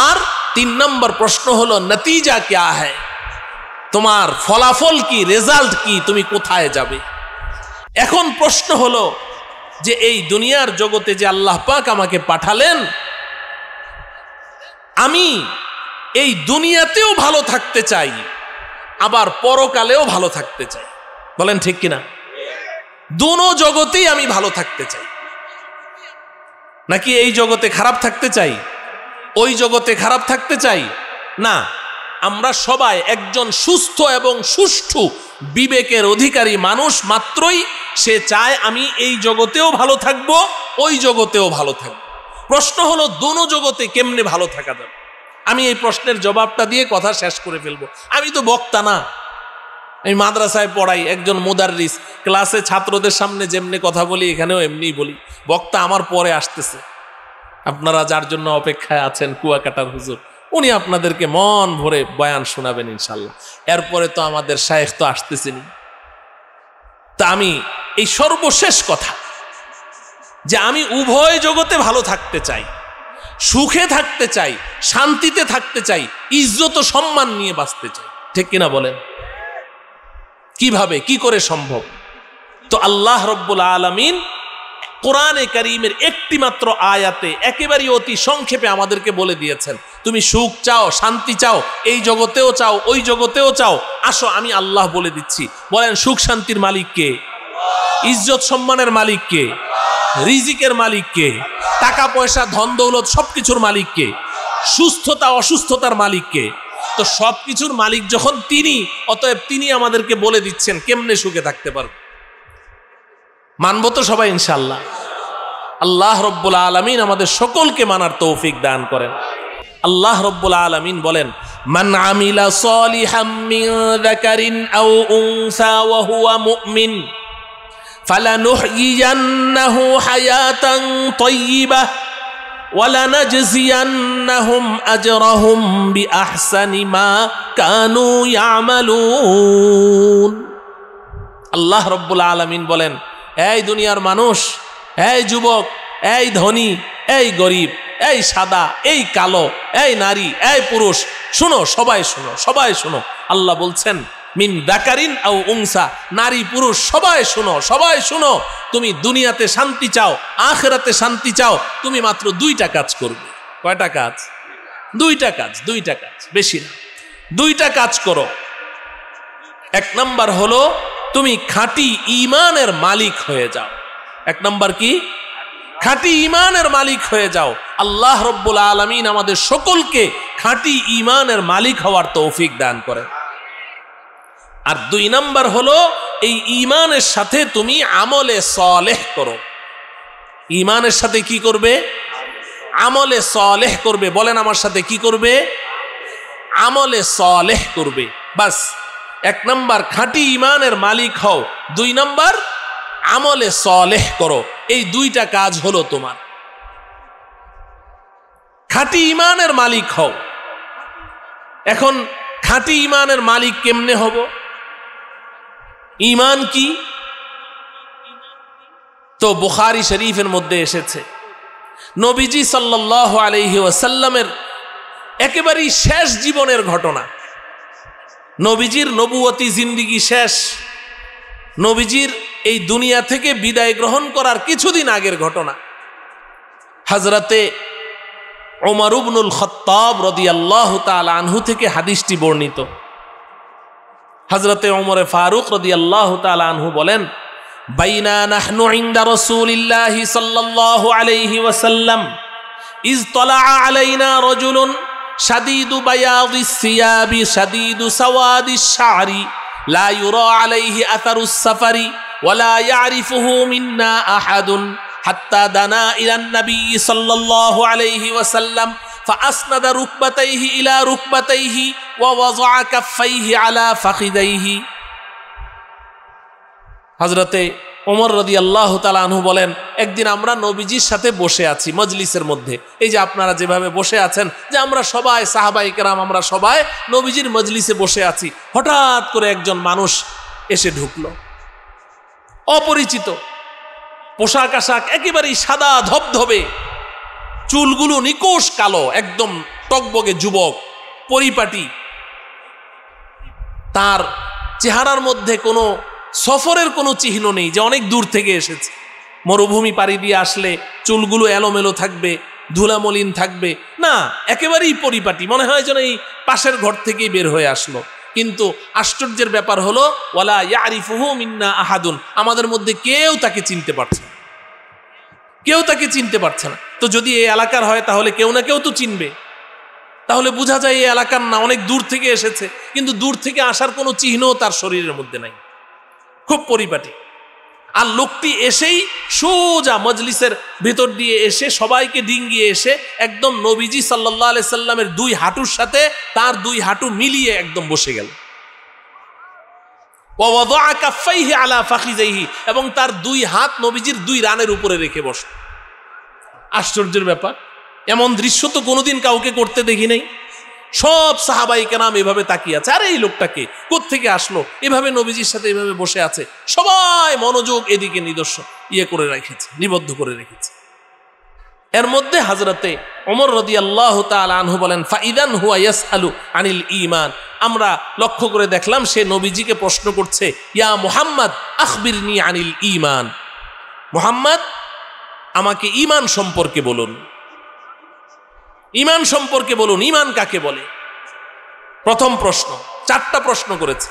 আর 3 নম্বর প্রশ্ন হলো নতিজা ক্যা হ্যায়, তোমার ফলাফল কি, রেজাল্ট কি, তুমি কোথায় যাবে। এখন প্রশ্ন হলো যে এই দুনিয়ার জগতে যে আল্লাহ পাক আমাকে পাঠালেন, আমি এই দুনিয়াতেও ভালো থাকতে চাই, আবার পরকালেও ভালো থাকতে চাই। বলেন ঠিক কিনা? দুনো জগতেই আমি ভালো থাকতে চাই। নাকি এই জগতে খারাপ থাকতে চাই, ওই জগতে খারাপ থাকতে চাই? না, আমরা সবাই একজন সুস্থ এবং সুষ্ঠু বিবেকের অধিকারী মানুষ মাত্রই সে চায় আমি এই জগতেও ভালো থাকব, ওই জগতেও ভালো থাকব। প্রশ্ন হলো দুনো জগতে কেমনে ভালো থাকা যাবে। আমি এই প্রশ্নের জবাবটা দিয়ে কথা শেষ করে ফেলবো। আমি তো বক্তা না, আমি মাদ্রাসায় পড়াই, একজন মুদাররিস, ক্লাসে ছাত্রদের সামনে যেমনি কথা বলি এখানেও এমনিই বলি। বক্তা আমার পরে আসতেছে, আপনারা যার জন্য অপেক্ষায় আছেন, কুয়াকাটার হুজুর, উনি আপনাদেরকে মন ভরে বয়ান শোনাবেন ইনশাল্লাহ। এরপরে তো আমাদের শায়েখ তো আসতেছেনি। তা আমি এই সর্বশেষ কথা যে আমি উভয় জগতে ভালো থাকতে চাই, সুখে থাকতে চাই, শান্তিতে থাকতে চাই, ইজ্জত ও সম্মান নিয়ে বাঁচতে চাই। ঠিক কিনা বলেন? কিভাবে, কি করে সম্ভব? তো আল্লাহ রব্বুল আলামিন কোরআনে কারীমের একটি মাত্র আয়াতে একেবারে অতি সংক্ষেপে আমাদেরকে বলে দিয়েছেন, তুমি সুখ চাও, শান্তি চাও, এই জগতেও চাও, ওই জগতেও চাও, আসো আমি আল্লাহ বলে দিচ্ছি। বলেন সুখ শান্তির মালিক কে? ইজ্জত সম্মানের মালিক কে? রিজিকের মালিক কে? টাকা পয়সা ধন দৌলত সবকিছুর মালিক কে? সুস্থতা অসুস্থতার মালিক কে? তো সবকিছুর মালিক যখন তিনি, অতএব তিনি আমাদেরকে বলে দিচ্ছেন কেমনে সুখে থাকতে পারব। মানবো তো সবাই ইনশাআল্লাহ। আল্লাহ রব্বুল আলামিন আমাদের সকলকে মানার তৌফিক দান করেন। আল্লাহ রব্বুল আলামিন বলেন মান আমিলা সালিহাম মিন যাকারিন আও উনসা ওয়া হুয়া মুমিন ফালানুহয়িয়ান্নাহু হায়াতান তাইয়্যিবাহ ওয়ালানাজজিয়ান্নাহুম আজরাহুম বিআহসানি মা কানু ইয়ামালুন। আল্লাহ রব্বুল আলামিন বলেন, এই দুনিয়ার মানুষ, এই যুবক, এই ধনী, এই গরিব, এই সাদা, এই কালো, এই নারী, এই পুরুষ, শুনো, সবাই শুনো, সবাই শুনো। আল্লাহ বলছেন মিন যাকারিন আও উনসা, নারী পুরুষ সবাই শুনো, সবাই শুনো। তুমি দুনিয়াতে শান্তি চাও, আখিরাতে শান্তি চাও, তুমি মাত্র 2টা কাজ করবে। কয়টা কাজ? 2টা কাজ, 2টা কাজ, বেশি না। 2টা কাজ করো। 1 নাম্বার হলো তুমি খাঁটি ঈমানের মালিক হয়ে যাও। 1 নাম্বার কি? খাঁটি ঈমানের মালিক হয়ে যাও। আল্লাহ রব্বুল আলামিন আমাদের সকলকে খাঁটি ঈমানের মালিক হওয়ার তৌফিক দান করে। আর 2 নাম্বার হলো এই ঈমানের সাথে তুমি আমলে সালেহ করো। ঈমানের সাথে কি করবে? আমলে সালেহ করবে। বলেন আমার সাথে কি করবে? আমলে সালেহ করবে। বাস 1 নাম্বার খাঁটি ঈমানের মালিক হও, 2 নাম্বার আমলে সালেহ করো। এই 2টা কাজ হলো তোমার। খাঁটি ঈমানের মালিক হও। এখন খাঁটি ঈমানের মালিক কেমনে হব? ঈমান কি? তো বুখারী শরীফের মধ্যে এসেছে নবীজি সাল্লাল্লাহু আলাইহি ওয়াসাল্লামের একেবারেই শেষ জীবনের ঘটনা। নবীজির নবুয়তি জিন্দেগি শেষ, নবীজির এই দুনিয়া থেকে বিদায় গ্রহণ করার কিছুদিন আগের ঘটনা। হযরতে ওমর ইবনুল খাত্তাব রাদিয়াল্লাহু তাআলা আনহু থেকে হাদিসটি বর্ণিত। হযরতে ওমর ফারুক রাদিয়াল্লাহু তাআলা আনহু বলেন, বাইনা নাহনু ইনদা রাসূলিল্লাহি সাল্লাল্লাহু আলাইহি ওয়াসাল্লাম ইজ তালা আলাইনা রাজুলুন শাদীদু বায়াদিস সিয়াবি শাদীদু সাওয়াদিশ শা'রি লা ইউরা আলাইহি আথারুস সাফারি ওয়ালা ইয়ারিফুহু মিন্না আহাদুন হাত্তা দানা ইলান নবী সাল্লাল্লাহু আলাইহি ওয়াসাল্লাম فأسند ركبتيه إلى ركبتيه ووضع كفيه على فخذيه। হযরতে ওমর রাদিয়াল্লাহু তাআলা আনহু বলেন, একদিন আমরা নবীজির সাথে বসে আছি মজলিসের মধ্যে। এই যে আপনারা যেভাবে বসে আছেন, যে আমরা সবাই সাহাবায়ে কেরাম আমরা সবাই নবীজির মজলিসে বসে আছি, হঠাৎ করে একজন মানুষ এসে ঢুকলো, অপরিচিত, পোশাক আশাক একেবারেই সাদা ধবধবে, চুলগুলো নিকোষ কালো, একদম টকবগে যুবক, পরিপাটি। তার চেহারার মধ্যে কোনো সফরের কোনো চিহ্ন নেই যে অনেক দূর থেকে এসেছে। মরুভূমি পাড়ি দিয়ে আসলে চুলগুলো এলোমেলো থাকবে, ধুলামলিন থাকবে না, একেবারেই পরিপাটি, মনে হয় যেন এই পাশের ঘর থেকেই বের হয়ে আসলো। কিন্তু আশ্চর্যের ব্যাপার হলো ওয়ালা ইয়ারিফুহু মিন্না আহাদুন, আমাদের মধ্যে কেউ তাকে চিনতে পারছে না, কেউ তাকে চিনতে পারছে না। তো যদি এই এলাকার হয় তাহলে কেউ না কেউ তো চিনবে, তাহলে বোঝা যায় এই এলাকার না, অনেক দূর থেকে এসেছে। কিন্তু দূর থেকে আসার কোনো চিহ্নও তার শরীরের মধ্যে নাই, খুব পরিপাটি। আর লোকটি এসেই সোজা মজলিসের ভিতর দিয়ে এসে সবাইকে ডিঙ্গিয়ে এসে একদম নবীজি সাল্লাল্লাহু আলাইহি সাল্লামের 2 হাঁটুর সাথে তার 2 হাঁটু মিলিয়ে একদম বসে গেল। ওয়াদাআ কাফাইহি আলা ফাখিযাইহি, এবং তার 2 হাত নবীজির 2 রানের উপরে রেখে বসল। আশ্চর্যের ব্যাপার, এমন দৃশ্য তো কোনোদিন কাউকে করতে দেখি নাই। সব সাহাবায়ে কেরাম এভাবে তাকিয়ে আছে, আরে এই লোকটাকে কোত্থেকে আসলো, এভাবে নবীজির সাথে এভাবে বসে আছে। সবাই মনোযোগ এদিকে করে রেখেছে, নিবদ্ধ করে রেখেছে। এর মধ্যে হযরতে ওমর রাদিয়াল্লাহু তাআলা আনহু বলেন, ফাইদান হুয়া ইয়াসআলু আনিল ঈমান, আমরা লক্ষ্য করে দেখলাম সে নবীজিকে প্রশ্ন করছে, ইয়া মুহাম্মদ আখবিরনি আনিল ঈমান, মুহাম্মদ আমাকে ঈমান সম্পর্কে বলুন, ঈমান সম্পর্কে বলুন, ঈমান কাকে বলে? প্রথম প্রশ্ন, 4টা প্রশ্ন করেছে।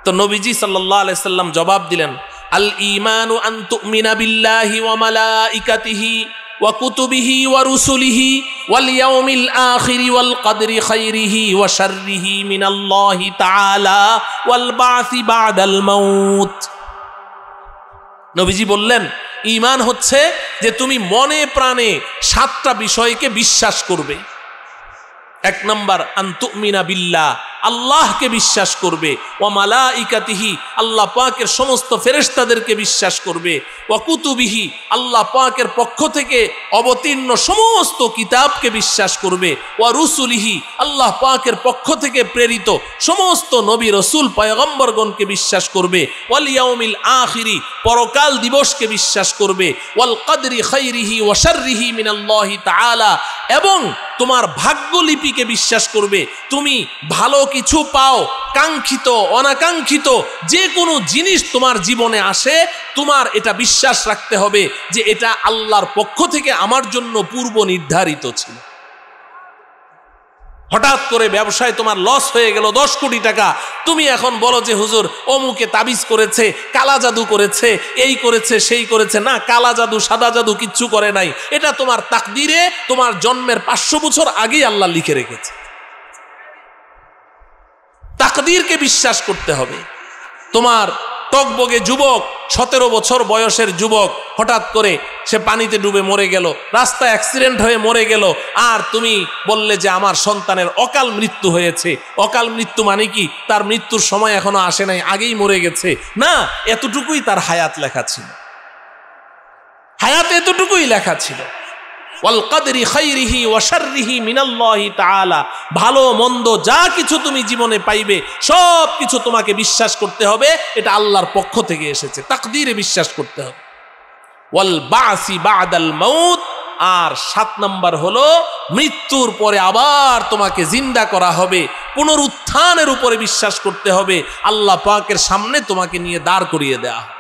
তো নবীজি সাল্লাল্লাহু আলাইহি সাল্লাম জবাব দিলেন, আল ঈমানু আন তুমিনা বিল্লাহি ওয়া মালাইকাতিহি ওয়া কুতুবিহি ওয়া রুসুলিহি ওয়াল ইয়াউমিল আখিরি ওয়াল কদরি খাইরিহি ওয়া শাররিহি মিনাল্লাহি তাআলা ওয়াল বা'সি বা'দাল মাউত। নবীজি বললেন, ঈমান হচ্ছে যে তুমি মনে প্রাণে 7টা বিষয়কে বিশ্বাস করবে। 1 নাম্বার আন তুমিনা বিল্লাহ, আল্লাহকে বিশ্বাস করবে, ওয়া মালাইকাতিহি, আল্লাহ পাকের সমস্ত ফেরেশতাদেরকে বিশ্বাস করবে, ওয়া কুতুবিহি, আল্লাহ পাকের পক্ষ থেকে অবতীর্ণ সমস্ত কিতাবকে বিশ্বাস করবে, ওয়া রুসুলিহি, আল্লাহ পাকের পক্ষ থেকে প্রেরিত সমস্ত নবী রাসূল পয়গম্বরগণকে বিশ্বাস করবে, ওয়াল ইয়াউমিল আখিরি, পরকাল দিবসকে বিশ্বাস করবে, ওয়াল কদরি খাইরিহি ওয়া শাররিহি মিনাল্লাহি তাআলা, এবং তোমার ভাগ্যলিপিকে বিশ্বাস করবে। তুমি ভালো কিছু পাও, কাঙ্ক্ষিত অনাকাঙ্ক্ষিত যে কোনো জিনিস তোমার জীবনে আসে, তোমার এটা বিশ্বাস রাখতে হবে যে এটা আল্লাহর পক্ষ থেকে আমার জন্য পূর্ব নির্ধারিত ছিল। হঠাৎ করে ব্যবসায় তোমার লস হয়ে গেল 10 কোটি টাকা, তুমি এখন বলো যে হুজুর অমুকে তাবিজ করেছে, কালা জাদু করেছে, এই করেছে সেই করেছে। না, কালা জাদু সাদা জাদু কিচ্ছু করে নাই, এটা তোমার তাকদিরে তোমার জন্মের 500 বছর আগেই আল্লাহ লিখে রেখেছে। তাকদীরকে বিশ্বাস করতে হবে। তোমার টকবগে যুবক, 17 বছর বয়সের যুবক, হঠাৎ করে সে পানিতে ডুবে মরে গেল, রাস্তায় অ্যাক্সিডেন্ট হয়ে মরে গেল, আর তুমি বললে যে আমার সন্তানের অকাল মৃত্যু হয়েছে। অকাল মৃত্যু মানে কি? তার মৃত্যুর সময় এখনো আসে নাই, আগেই মরে গেছে। না, এতটুকুই তার হায়াত লেখা ছিল, হায়াত এতটুকুই লেখা ছিল। ওয়াল কদরি খাইরিহি ওয়া শাররিহি মিনাল্লাহি তাআলা, ভালো মন্দ যা কিছু তুমি জীবনে পাইবে সব কিছু তোমাকে বিশ্বাস করতে হবে এটা আল্লাহর পক্ষ থেকে এসেছে, তাকদীরে বিশ্বাস করতে হবে। ওয়াল বাসি বাদাল মাউত, আর 7 নাম্বার হলো মৃত্যুর পরে আবার তোমাকে জিন্দা করা হবে, পুনরুত্থানের উপরে বিশ্বাস করতে হবে। আল্লাহ পাকের সামনে তোমাকে নিয়ে দাঁড় করিয়ে দেয়া হবে।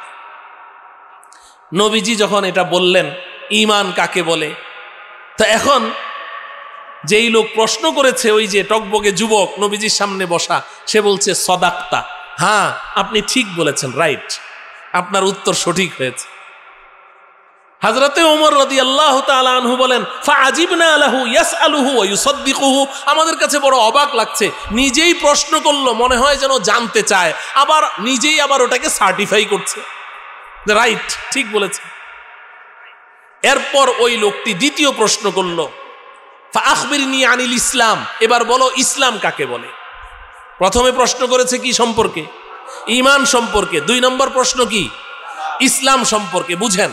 নবীজি যখন এটা বললেন ঈমান কাকে বলে, তা এখন যেই লোক প্রশ্ন করেছে, ওই যে টকবগে যুবক নবীজির সামনে বসা, সে বলছে সদাক্তা, হ্যাঁ আপনি ঠিক বলেছেন, রাইট, আপনার উত্তর সঠিক হয়েছে। হযরতে ওমর রাদিয়াল্লাহু তাআলা আনহু বলেন ফাআজিবনা লাহু ইয়াসআলুহু ওয়া ইউসাদ্দিকুহু, আমাদের কাছে বড় অবাক লাগছে, নিজেই প্রশ্ন করলো, মনে হয় যেন জানতে চায়, আবার নিজেই আবার ওটাকে সার্টিফাই করছে, রাইট, ঠিক বলেছে। এরপর ওই লোকটি দ্বিতীয় প্রশ্ন করল, ফাআখবিরনি আনিল ইসলাম, এবার বলো ইসলাম কাকে বলে। প্রথমে প্রশ্ন করেছে কি সম্পর্কে? ঈমান সম্পর্কে। 2 নম্বর প্রশ্ন কি? ইসলাম সম্পর্কে। বুঝেন,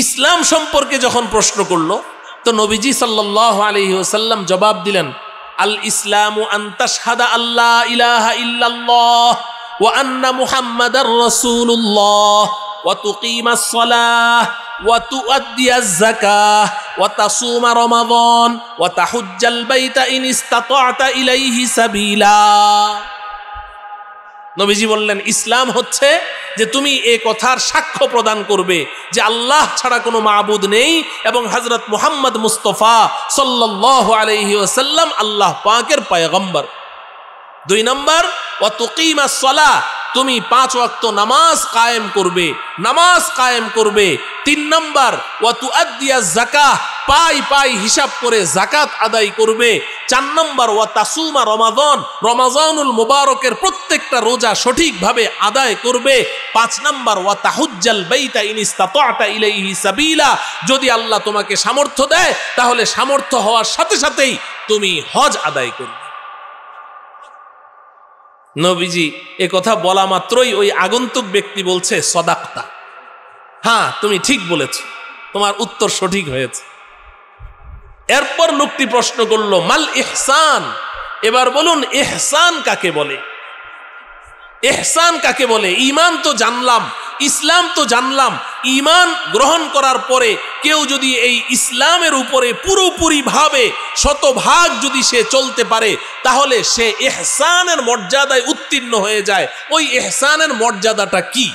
ইসলাম সম্পর্কে যখন প্রশ্ন করলো, তো নবীজি সাল্লাল্লাহু আলাইহি ওয়াসাল্লাম জবাব দিলেন, আল ইসলামু আন তাশহাদা আল্লা ইলাহা ইল্লাল্লাহ ওয়া আন্না মুহাম্মাদার রাসূলুল্লাহ ওয়া তুকিমাস সালাহ ওয়া তুআদ্দিয়াজ যাকাহ ওয়া তাসুমা রমাদান ওয়া তাহুজ্জাল বাইতা ইন ইসতাতা'তা ইলাইহি সাবিলা। নবীজি বললেন ইসলাম হচ্ছে যে তুমি এই কথার সাক্ষ্য প্রদান করবে যে আল্লাহ ছাড়া কোনো মাবুদ নেই এবং হযরত মুহাম্মদ মুস্তাফা সাল্লাল্লাহু আলাইহি ওয়াসাল্লাম আল্লাহ পাকের পয়গম্বর। 2 নম্বর ওয়া তুকিমাস সালাহ, তুমি 5 ওয়াক্ত নামাজ কায়েম করবে, নামাজ কায়েম করবে। 3 নম্বর ওয়া তুআদ্দিয়াজ যাকাহ, পাই পাই হিসাব করে যাকাত আদায় করবে। 4 নম্বর ওয়া তাসুমা রমাদান, রমাজানুল মুবারকের প্রত্যেকটা রোজা সঠিকভাবে আদায় করবে। 5 নম্বর ওয়া তাহুজ্জাল বাইতা ইন ইসতাতা'তা ইলাইহি সাবিলা, যদি আল্লাহ তোমাকে সামর্থ্য দেয় তাহলে সামর্থ্য হওয়ার সাথে সাথেই তুমি হজ আদায় করবে। নবীজি এ কথা বলা মাত্রই ওই আগন্তুক ব্যক্তি বলছে সদাক্তা, হ্যাঁ তুমি ঠিক বলেছ, তোমার উত্তর সঠিক হয়েছে। এরপর লোকটি প্রশ্ন করলো মাল ইহসান, এবার বলুন ইহসান কাকে বলে? ইহসান কাকে বলে? ঈমান তো জানলাম, ইসলাম তো জানলাম, ঈমান গ্রহণ করার পরে কেউ যদি এই ইসলামের উপরে পুরোপুরি ভাবে 100% যদি সে চলতে পারে তাহলে সে ইহসানের মর্যাদায় উত্তীর্ণ হয়ে যায়। ওই ইহসানের মর্যাদাটা কি?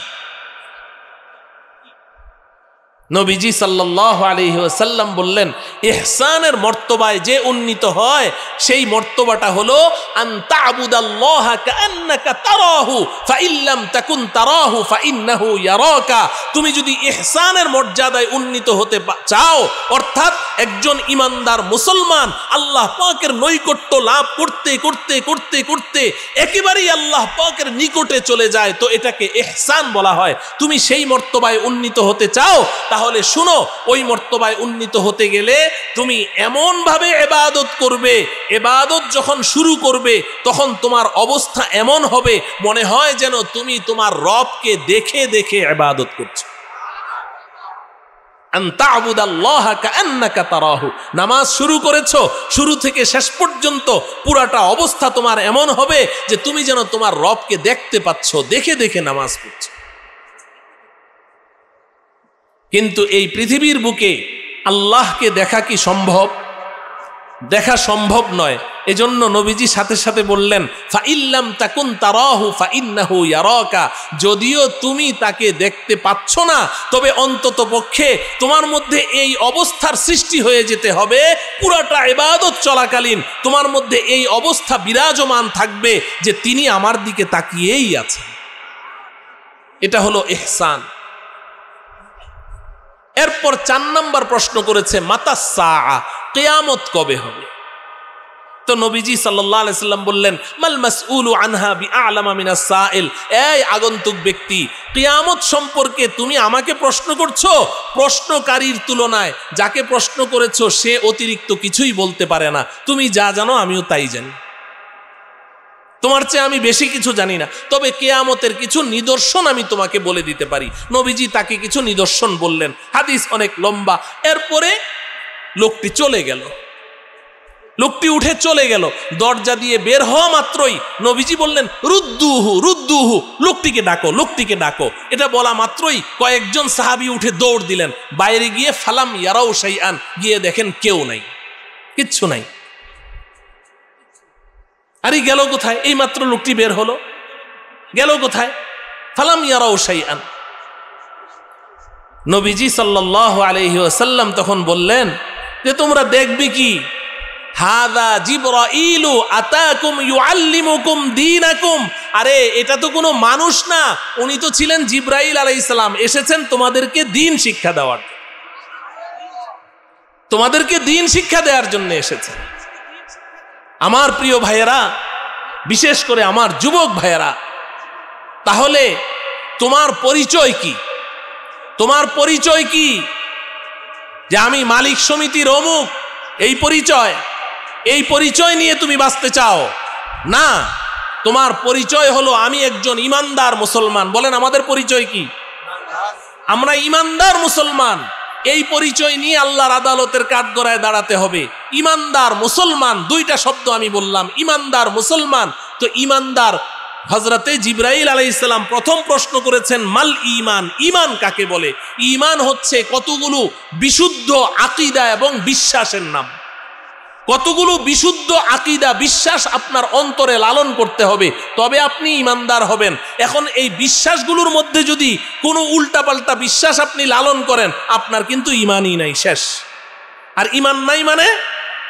নবীজি সাল্লাল্লাহু আলাইহি ওয়াসাল্লাম বললেন ইহসানের মর্তবায় যে উন্নীত হয় সেই মর্তবাটা হলো আন তা'বুদাল্লাহা কাআন্নাকা তারাহু ফাইল্লাম তাকুন তারাহু ফাইন্নাহু ইয়ারাকা। তুমি যদি ইহসানের মর্যাদায় উন্নীত হতে চাও, অর্থাৎ একজন ইমানদার মুসলমান আল্লাহ পাকের নৈকট্য লাভ করতে করতে করতে করতে একেবারেই আল্লাহ পাকের নিকটে চলে যায়, তো এটাকে ইহসান বলা হয়। তুমি সেই মর্তবায় উন্নীত হতে চাও, তাহলে শুনো, ওই মর্তবায় উন্নীত হতে গেলে তুমি এমন ভাবে ইবাদত করবে, ইবাদত যখন শুরু করবে তখন তোমার অবস্থা এমন হবে মনে হয় যেন তুমি তোমার রবকে দেখে দেখে ইবাদত করছো। আন তা'বুদাল্লাহা কাআন্নাকা তারাহু, নামাজ শুরু করেছো, শুরু থেকে শেষ পর্যন্ত পুরাটা অবস্থা তোমার এমন হবে যে তুমি যেন তোমার রবকে দেখতে পাচ্ছ, দেখে দেখে নামাজ পড়ছো। কিন্তু এই পৃথিবীর বুকে আল্লাহকে দেখা কি সম্ভব? দেখা সম্ভব নয়। এজন্য নবীজি সাথে সাথে বললেন ফাইল্লাম তাকুন তারাহু ফাইন্নাহু ইয়ারাকা, যদিও তুমি তাকে দেখতে পাচ্ছ না তবে অন্তত পক্ষে তোমার মধ্যে এই অবস্থার সৃষ্টি হয়ে যেতে হবে, পুরাটা ইবাদত চলাকালীন তোমার মধ্যে এই অবস্থা বিরাজমান থাকবে যে তিনি আমার দিকে তাকিয়েই আছেন। এটা হলো ইহসান। এরপর 4 নম্বর প্রশ্ন করেছে মাতাস সাআ, কিয়ামত কবে হবে? তো নবীজি সাল্লাল্লাহু আলাইহি সাল্লাম বললেন মাল মাসউলু আনহা বিআলামা মিনাস সাইল, এই আগন্তুক ব্যক্তি, কিয়ামত সম্পর্কে তুমি আমাকে প্রশ্ন করছো, প্রশ্নকারীর তুলনায় যাকে প্রশ্ন করেছো সে অতিরিক্ত কিছুই বলতে পারে না। তুমি যা জানো আমিও তাই জানি, তোমার চেয়ে আমি বেশি কিছু জানি না, তবে কিয়ামতের কিছু নিদর্শন আমি তোমাকে বলে দিতে পারি। নবীজি তাকে কিছু নিদর্শন বললেন, হাদিস অনেক লম্বা। এরপরে লোকটি চলে গেল, লোকটি উঠে চলে গেল। দরজা দিয়ে বের হওয়া মাত্রই নবীজি বললেন রুদ্দুহু রুদ্দুহু, লোকটিকে ডাকো, লোকটিকে ডাকো। এটা বলা মাত্রই কয়েকজন সাহাবী উঠে দৌড় দিলেন। বাইরে গিয়ে ফালাম ইয়ারাউ শাইআন, গিয়ে দেখেন কেউ নাই, কিচ্ছু নাই। আরে গেল কোথায়? এই মাত্র লোকটি বের হলো, গেল কোথায়? ফালাম ইয়ারাউ শাইআন। নবীজি সাল্লাল্লাহু আলাইহি ওয়াসাল্লাম তখন বললেন যে তোমরা দেখবে কি? হাদা জিবরাইলু আতাকুম ইউআল্লিমুকুম দীনাকুম, আরে এটা তো কোনো মানুষ না, উনি তো ছিলেন জিবরাইল আলাইহিস সালাম, এসেছেন তোমাদেরকে দ্বীন শিক্ষা দেওয়ার, তোমাদেরকে দ্বীন শিক্ষা দেওয়ার জন্য এসেছেন। আমার প্রিয় ভাইয়েরা, বিশেষ করে আমার যুবক ভাইয়েরা, তাহলে তোমার পরিচয় কি? তোমার পরিচয় কি? যে আমি মালিক সমিতির অমুক, এই পরিচয়, এই পরিচয় নিয়ে তুমি বাঁচতে চাও না। তোমার পরিচয় হলো আমি একজন ইমানদার মুসলমান। বলেন আমাদের পরিচয় কি? আমরা ইমানদার মুসলমান। এই পরিচয় নিয়ে আল্লাহর আদালতের কাঠগড়ায় দাঁড়াতে হবে। ইমানদার মুসলমান, দুইটা শব্দ আমি বললাম, ইমানদার মুসলমান। তো ইমানদার, হযরতে জিবরাইল আলাইহিস সালাম প্রথম প্রশ্ন করেছেন মাল ঈমান, ঈমান কাকে বলে? ঈমান হচ্ছে কতগুলো বিশুদ্ধ আকীদা এবং বিশ্বাসের নাম। কতগুলো বিশুদ্ধ আকীদা বিশ্বাস আপনার অন্তরে লালন করতে হবে, তবে আপনি ঈমানদার হবেন। এখন এই বিশ্বাসগুলোর মধ্যে যদি কোনো উল্টাপাল্টা বিশ্বাস আপনি লালন করেন, আপনার কিন্তু ঈমানই নাই, শেষ। আর ঈমান নাই মানে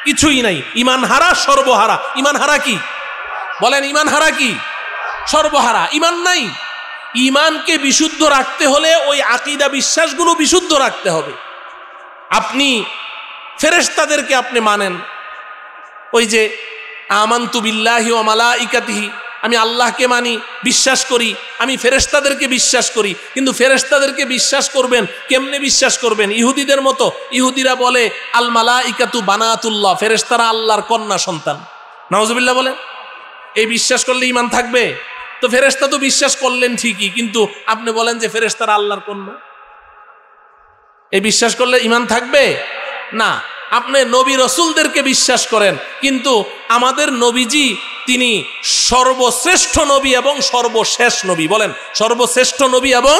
কিছুই নাই। ঈমান হারা সর্বহারা। ঈমান হারা কি? বলেন ঈমান হারা কি? সর্বহারা। ঈমান নাই। ঈমানকে বিশুদ্ধ রাখতে হলে ওই আকীদা বিশ্বাসগুলো বিশুদ্ধ রাখতে হবে। আপনি ফেরেশতাদেরকে আপনি মানেন, ওই যে আমানতু বিল্লাহি ওয়া মালাইকাতিহি, আমি আল্লাহকে মানি, বিশ্বাস করি, আমি ফেরেশতাদেরকে বিশ্বাস করি। কিন্তু ফেরেশতাদেরকে বিশ্বাস করবেন কেমনে? বিশ্বাস করবেন ইহুদিদের মতো। ইহুদিরা বলে আল মালাইকাতু বানাতুল্লাহ, ফেরেশতারা আল্লাহর কন্যা সন্তান। নাউজুবিল্লাহ বলেন। এই বিশ্বাস করলে ঈমান থাকবে? তো ফেরেশতা তো বিশ্বাস করলেন ঠিকই, কিন্তু আপনি বলেন যে ফেরেশতারা আল্লাহর কন্যা, এই বিশ্বাস করলে ঈমান থাকবে না। আপনি নবী রসুলদেরকে বিশ্বাস করেন, কিন্তু আমাদের নবীজি তিনি সর্বশ্রেষ্ঠ নবী এবং সর্বশেষ নবী। বলেন সর্বশ্রেষ্ঠ নবী এবং,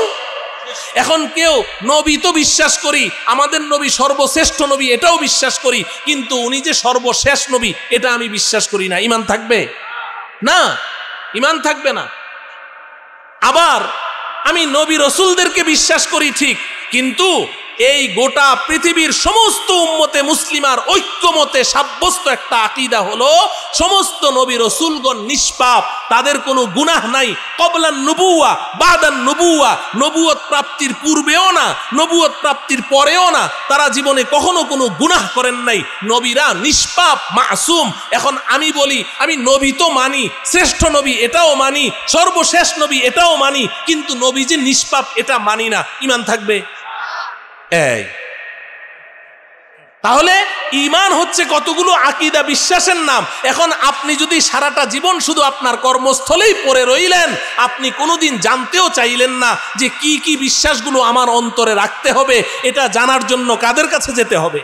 এখন কেউ নবী তো বিশ্বাস করি, আমাদের নবী সর্বশ্রেষ্ঠ নবী এটাও বিশ্বাস করি, কিন্তু উনি যে সর্বশেষ নবী এটা আমি বিশ্বাস করি না। ঈমান থাকবে না, ঈমান থাকবে না। আবার আমি নবী রসুলদেরকে বিশ্বাস করি ঠিক, কিন্তু এই গোটা পৃথিবীর সমস্ত উম্মতে মুসলিমার ঐক্যমতে সাব্যস্ত একটা আকীদা হলো সমস্ত নবী রসুলগণ নিষ্পাপ, তাদের কোনো গুনাহ নাই। কবলান নবুয়া বাদান নবুয়া, নবুয়ত প্রাপ্তির পূর্বেও না, নবুয়ত প্রাপ্তির পরেও না, তারা জীবনে কখনো কোনো গুনাহ করেন নাই। নবীরা নিষ্পাপ, মাসুম। এখন আমি বলি আমি নবী তো মানি, শ্রেষ্ঠ নবী এটাও মানি, সর্বশেষ নবী এটাও মানি, কিন্তু নবী যে নিষ্পাপ এটা মানি না। ঈমান থাকবে? এই তাহলে ঈমান হচ্ছে কতগুলো আকীদা বিশ্বাসের নাম। এখন আপনি যদি সারাটা জীবন শুধু আপনার কর্মস্থলেই পড়ে রইলেন, আপনি কোনোদিন জানতেও চাইলেন না যে কি কি বিশ্বাসগুলো আমার অন্তরে রাখতে হবে, এটা জানার জন্য কাদের কাছে যেতে হবে?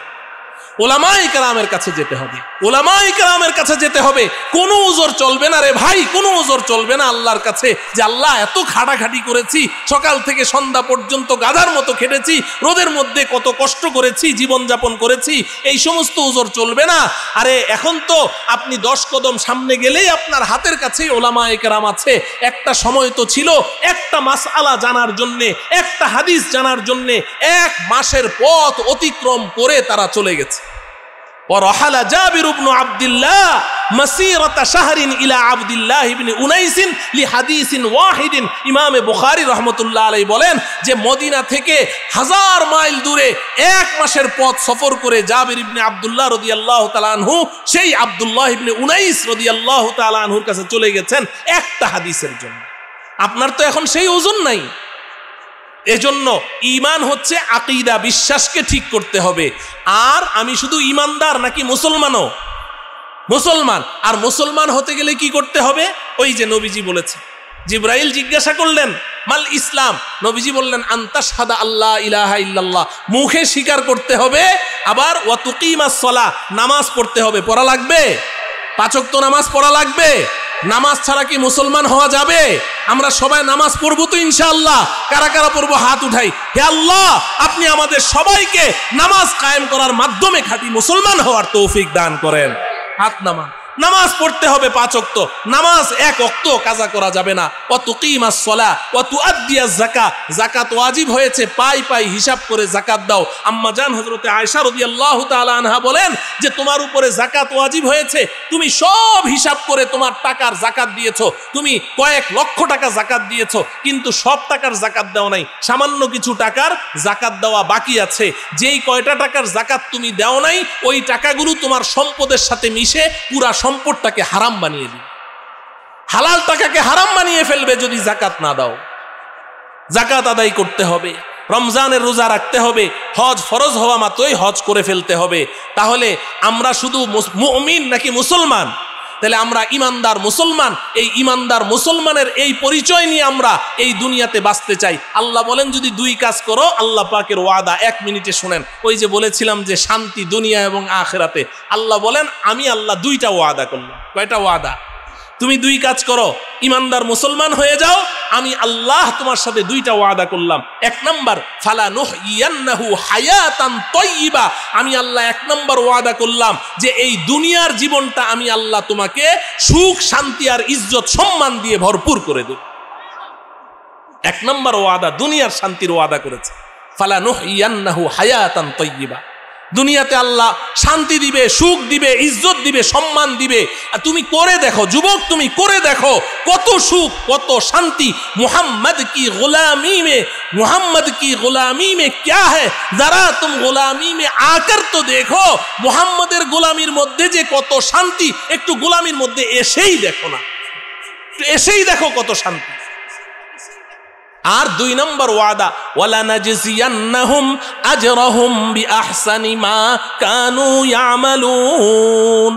ওলামায়ে কেরামের কাছে যেতে হবে, ওলামায়ে কেরামের কাছে যেতে হবে। কোনো উজর চলবে না রে ভাই, কোনো উজর চলবে না আল্লাহর কাছে যে আল্লাহ এত খাটাখাটি করেছি, সকাল থেকে সন্ধ্যা পর্যন্ত গাধার মতো খেটেছি, রোদের মধ্যে কত কষ্ট করেছি, জীবনযাপন করেছি, এই সমস্ত উজর চলবে না। আরে এখন তো আপনি 10 কদম সামনে গেলেই আপনার হাতের কাছেই ওলামায়ে কেরাম আছে। একটা সময় তো ছিল একটা মাসআলা জানার জন্যে, একটা হাদিস জানার জন্যে 1 মাসের পথ অতিক্রম করে তারা চলে গেছে। ورحل جابر بن عبد الله مسيرة شهر إلى عبد الله بن أنيس لحديث واحد। ইমাম বুখারী রাহমাতুল্লাহ আলাইহি বলেন যে মদিনা থেকে 1000 মাইল দূরে 1 মাসের পথ সফর করে জাবির ইবনে আব্দুল্লাহ রাদিয়াল্লাহু তাআলা আনহু সেই আব্দুল্লাহ ইবনে উনাইস রাদিয়াল্লাহু তাআলা আনহুর কাছে চলে গেছেন একটা হাদিসের জন্য। আপনার তো এখন সেই ওজন নাই। এজন্য ঈমান হচ্ছে আকীদা, বিশ্বাসকে ঠিক করতে হবে। আর আমি শুধু ঈমানদার নাকি মুসলমানও? মুসলমান। আর মুসলমান হতে গেলে কি করতে হবে? ওই যে নবীজি বলেছে, জিবরাইল জিজ্ঞাসা করলেন মাল ইসলাম, নবীজি বললেন আনতাশহাদা আল্লাহ ইলাহা ইল্লাল্লাহ, মুখে স্বীকার করতে হবে। আবার ওয়া তুকিমাস সালাহ, নামাজ পড়তে হবে। পড়া লাগবে, 5 ওয়াক্ত নামাজ পড়া লাগবে। নামাজ ছাড়া কি মুসলমান হওয়া যাবে? আমরা সবাই নামাজ পড়বো তো ইনশাআল্লাহ। কারা কারা পড়বো হাত উঠাই। হে আল্লাহ, আপনি আমাদের সবাইকে নামাজ কায়েম করার মাধ্যমে খাঁটি মুসলমান হওয়ার তৌফিক দান করেন। হাত নামান। নামাজ পড়তে হবে 5 ওয়াক্ত। নামাজ 1 ওয়াক্ত কাজা করা যাবে না। ওয়া তুকিমাস সালাহ ওয়া তুআদ্দিয়াজ যাকাত, যাকাত ওয়াজিব হয়েছে, পাই পাই হিসাব করে যাকাত দাও। আম্মা জান হযরতে আয়েশা রাদিয়াল্লাহু তাআলা আনহা বলেন যে তোমার উপরে যাকাত ওয়াজিব হয়েছে, তুমি সব হিসাব করে তোমার টাকার যাকাত দিয়েছো, তুমি কয়েক লক্ষ টাকা যাকাত দিয়েছো, কিন্তু সব টাকার যাকাত দাও নাই, সামান্য কিছু টাকার যাকাত দেওয়া বাকি আছে। যেই কয়টা টাকার যাকাত তুমি দাও নাই, ওই টাকাগুলো তোমার সম্পদের সাথে মিশে পুরা সম্পদটাকে হারাম বানিয়ে দিবে। হালাল টাকাকে হারাম বানিয়ে ফেলবে যদি যাকাত না দাও। যাকাত আদায় করতে হবে, রমজানের রোজা রাখতে হবে, হজ ফরজ হওয়া মাত্রই হজ করে ফেলতে হবে। তাহলে আমরা শুধু মুমিন নাকি মুসলমান? তাহলে আমরা ইমানদার মুসলমান। এই ইমানদার মুসলমানের এই পরিচয় নিয়ে আমরা এই দুনিয়াতে বাঁচতে চাই। আল্লাহ বলেন যদি 2 কাজ করো, আল্লাহ পাকের ওয়াদা 1 মিনিটে শুনেন। ওই যে বলেছিলাম যে শান্তি দুনিয়া এবং আখিরাতে, আল্লাহ বলেন আমি আল্লাহ 2টা ওয়াদা করলাম। কয়টা ওয়াদা? তুমি 2 কাজ করো, ইমানদার মুসলমান হয়ে যাও, আমি আল্লাহ তোমার সাথে 2টা ওয়াদা করলাম। 1 নাম্বার ফালা নুহইয়ান্নাহু হায়াতান তাইয়্যিবা, আমি আল্লাহ 1 নাম্বার ওয়াদা করলাম যে এই দুনিয়ার জীবনটা আমি আল্লাহ তোমাকে সুখ শান্তি আর ইজ্জত সম্মান দিয়ে ভরপুর করে দেব। 1 নাম্বার ওয়াদা দুনিয়ার শান্তির ওয়াদা করেছে। ফালা নুহইয়ান্নাহু হায়াতান তাইয়্যিবা, দুনিয়াতে আল্লাহ শান্তি দিবে, সুখ দিবে, ইজ্জত দিবে, সম্মান দিবে। আর তুমি করে দেখো যুবক, তুমি করে দেখো কত সুখ, কত শান্তি। মুহাম্মদ কি গোলামি মে ক্যা হ্যায়, যারা তুম গোলামি মে আকার তো দেখো, মুহাম্মদের গোলামির মধ্যে যে কত শান্তি, একটু গোলামির মধ্যে এসেই দেখো না, এসেই দেখো কত শান্তি। আর 2 নম্বর ওয়াদা ওয়ালা নাজজিয়ান্নাহুম আজরাহুম বিআহসানি মা কানু ইয়ামালুন।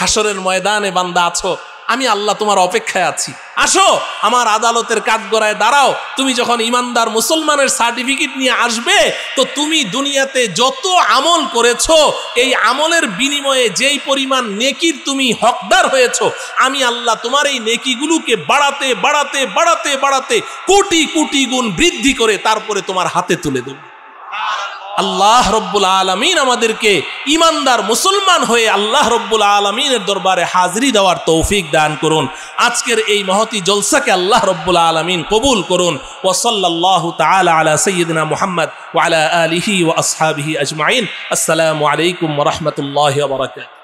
হাসরের ময়দানে বান্দা আছো, আমি আল্লাহ তোমার অপেক্ষায় আছি, আসো আমার আদালতের কাঠগড়ায় দাঁড়াও। তুমি যখন ইমানদার মুসলমানের সার্টিফিকেট নিয়ে আসবে, তো তুমি দুনিয়াতে যত আমল করেছো, এই আমলের বিনিময়ে যেই পরিমাণ নেকির তুমি হকদার হয়েছো, আমি আল্লাহ তোমার এই নেকিগুলোকে বাড়াতে বাড়াতে বাড়াতে বাড়াতে কোটি কোটি গুণ বৃদ্ধি করে তারপরে তোমার হাতে তুলে দেব। আল্লাহ রব্বুল আলামিন আমাদেরকে ইমানদার মুসলমান হয়ে আল্লাহ রব্বুল আলামিনের দরবারে হাজিরি দেওয়ার তৌফিক দান করুন। আজকের এই মহতি জলসাকে আল্লাহ রব্বুল আলামিন কবুল করুন। ওয়া সাল্লাল্লাহু তাআলা আলা সাইয়্যিদিনা মুহাম্মদ ওয়া আলা আলিহি ওয়া আসহাবিহি আজমাইন। আসসালামু আলাইকুম ওয়া রাহমাতুল্লাহি ওয়া বারাকাতুহু।